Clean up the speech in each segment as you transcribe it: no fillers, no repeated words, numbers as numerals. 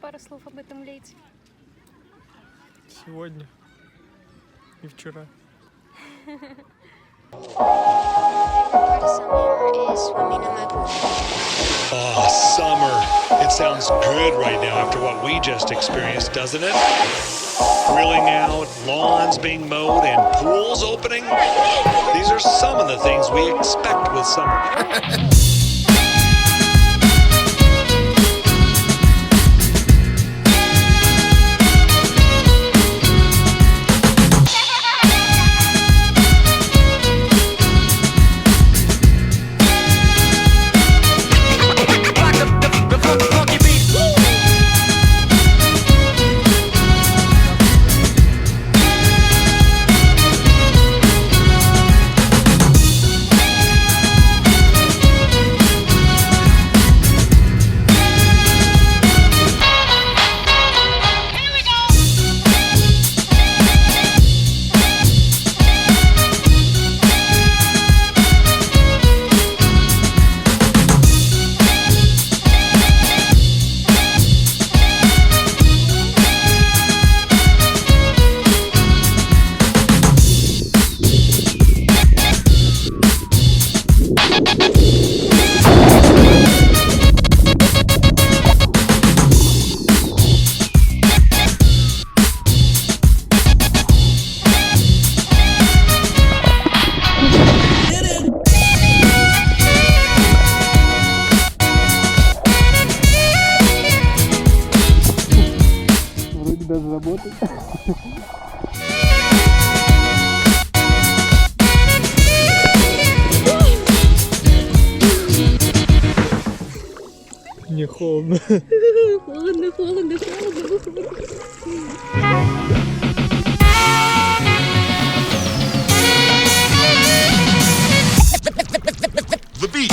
Пару слов об этом лете. Сегодня и вчера. Oh, summer. It sounds good right now after what we just experienced, doesn't it? Grilling out, lawns being mowed, and pools opening. These are some of the things we expect with summer. Даже работает. Не холодно. Холодно, холодно, холодно. The beat.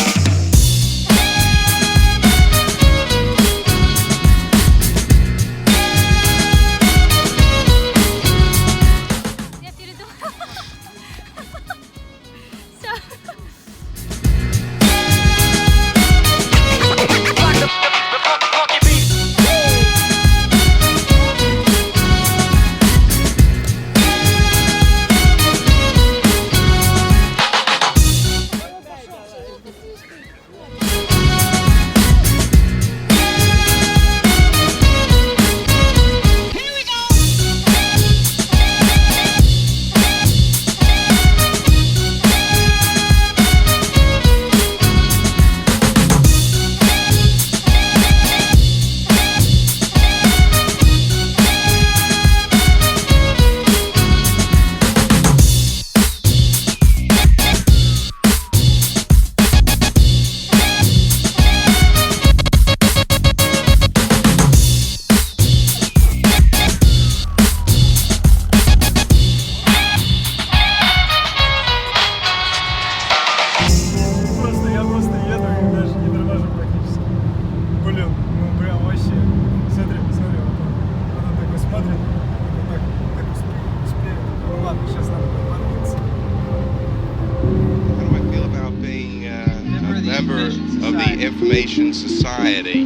Of the information society?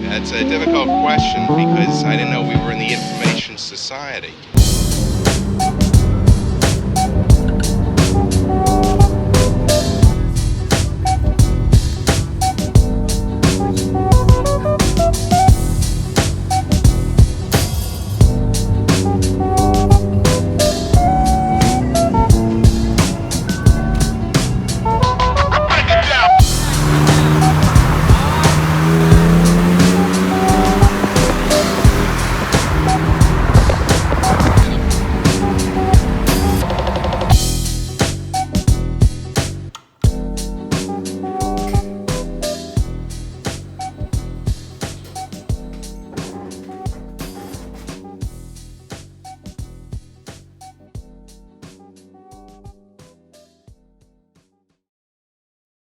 That's a difficult question because I didn't know we were in the information society.